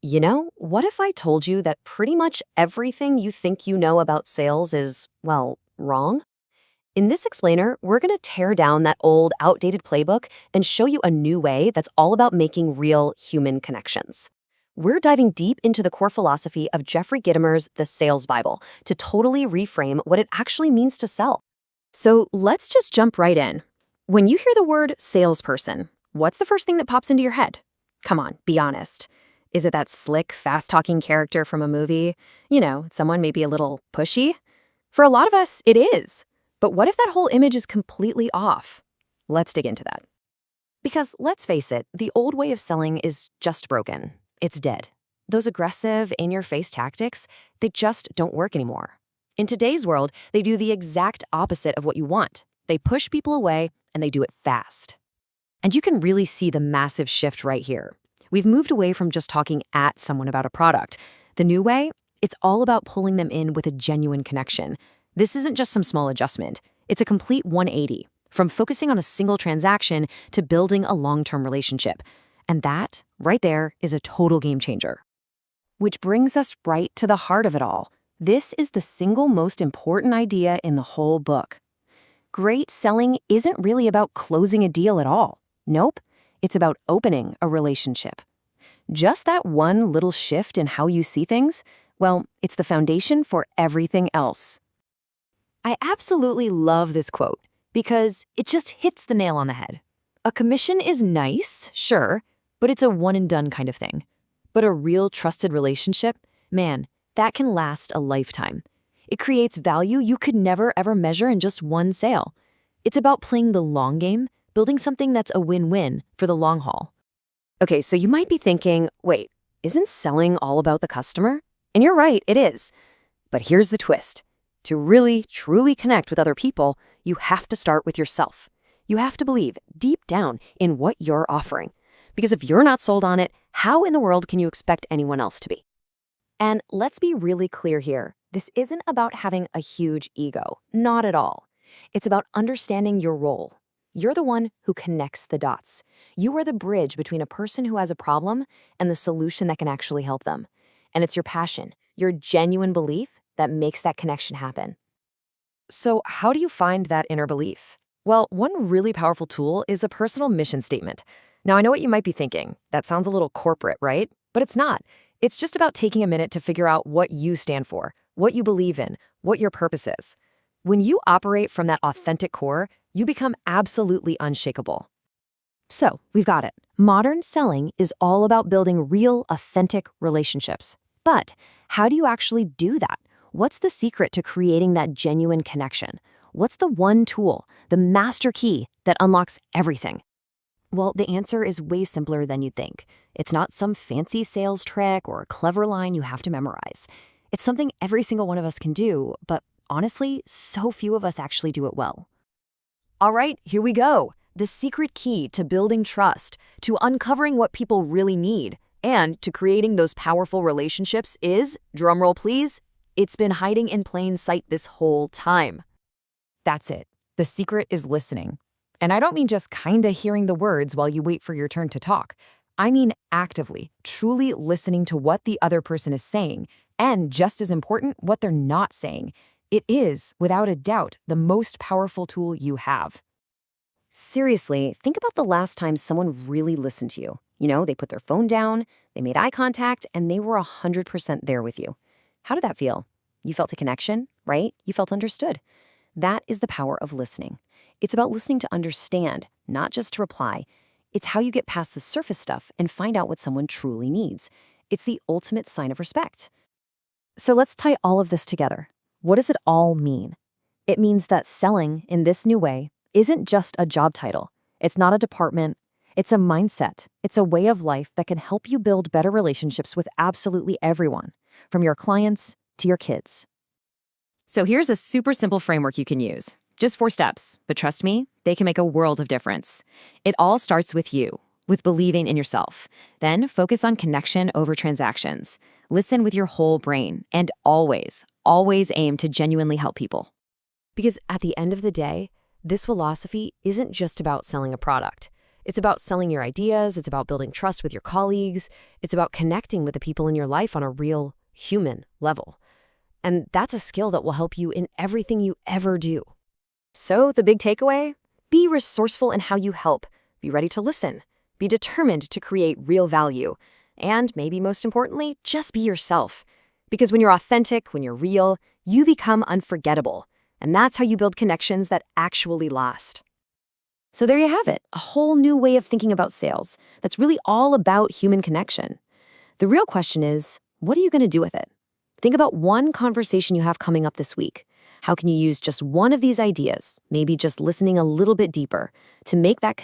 What if I told you that pretty much everything you think you know about sales is, well, wrong? In this explainer, we're going to tear down that old, outdated playbook and show you a new way that's all about making real human connections. We're diving deep into the core philosophy of Jeffrey Gitomer's The Sales Bible to totally reframe what it actually means to sell. So let's just jump right in. When you hear the word salesperson, what's the first thing that pops into your head? Come on, be honest. Is it that slick, fast-talking character from a movie? Someone maybe a little pushy? For a lot of us, it is. But what if that whole image is completely off? Let's dig into that. Because let's face it, the old way of selling is just broken. It's dead. Those aggressive, in-your-face tactics, they just don't work anymore. In today's world, they do the exact opposite of what you want. They push people away, and they do it fast. And you can really see the massive shift right here. We've moved away from just talking at someone about a product. The new way, it's all about pulling them in with a genuine connection. This isn't just some small adjustment. It's a complete 180, from focusing on a single transaction to building a long-term relationship. And that, right there, is a total game changer. Which brings us right to the heart of it all. This is the single most important idea in the whole book. Great selling isn't really about closing a deal at all. Nope. It's about opening a relationship. Just that one little shift in how you see things, well, it's the foundation for everything else. I absolutely love this quote because it just hits the nail on the head. A commission is nice, sure, but it's a one-and-done kind of thing. But a real trusted relationship, man, that can last a lifetime. It creates value you could never ever measure in just one sale. It's about playing the long game, building something that's a win-win for the long haul. Okay, so you might be thinking, wait, isn't selling all about the customer? And you're right, it is. But here's the twist. To really, truly connect with other people, you have to start with yourself. You have to believe deep down in what you're offering. Because if you're not sold on it, how in the world can you expect anyone else to be? And let's be really clear here. This isn't about having a huge ego. Not at all. It's about understanding your role. You're the one who connects the dots. You are the bridge between a person who has a problem and the solution that can actually help them. And it's your passion, your genuine belief that makes that connection happen. So how do you find that inner belief? Well, one really powerful tool is a personal mission statement. Now, I know what you might be thinking. That sounds a little corporate, right? But it's not. It's just about taking a minute to figure out what you stand for, what you believe in, what your purpose is. When you operate from that authentic core, you become absolutely unshakable. So, we've got it. Modern selling is all about building real, authentic relationships. But how do you actually do that? What's the secret to creating that genuine connection? What's the one tool, the master key that unlocks everything? Well, the answer is way simpler than you'd think. It's not some fancy sales trick or a clever line you have to memorize. It's something every single one of us can do, but honestly, so few of us actually do it well. All right, here we go. The secret key to building trust, to uncovering what people really need, and to creating those powerful relationships is, drumroll please, it's been hiding in plain sight this whole time. That's it. The secret is listening. And I don't mean just kinda hearing the words while you wait for your turn to talk. I mean actively, truly listening to what the other person is saying, and just as important, what they're not saying. It is, without a doubt, the most powerful tool you have. Seriously, think about the last time someone really listened to you. They put their phone down, they made eye contact, and they were 100% there with you. How did that feel? You felt a connection, right? You felt understood. That is the power of listening. It's about listening to understand, not just to reply. It's how you get past the surface stuff and find out what someone truly needs. It's the ultimate sign of respect. So let's tie all of this together. What does it all mean? It means that selling in this new way isn't just a job title. It's not a department. It's a mindset. It's a way of life that can help you build better relationships with absolutely everyone, from your clients to your kids. So here's a super simple framework you can use. Just 4 steps, but trust me, they can make a world of difference. It all starts with you, with believing in yourself. Then focus on connection over transactions. Listen with your whole brain, and always, always aim to genuinely help people. Because at the end of the day, this philosophy isn't just about selling a product. It's about selling your ideas, it's about building trust with your colleagues, it's about connecting with the people in your life on a real human level. And that's a skill that will help you in everything you ever do. So, the big takeaway? Be resourceful in how you help. Be ready to listen. Be determined to create real value. And maybe most importantly, just be yourself. Because when you're authentic, when you're real, you become unforgettable. And that's how you build connections that actually last. So there you have it, a whole new way of thinking about sales that's really all about human connection. The real question is, what are you going to do with it? Think about one conversation you have coming up this week. How can you use just one of these ideas, maybe just listening a little bit deeper, to make that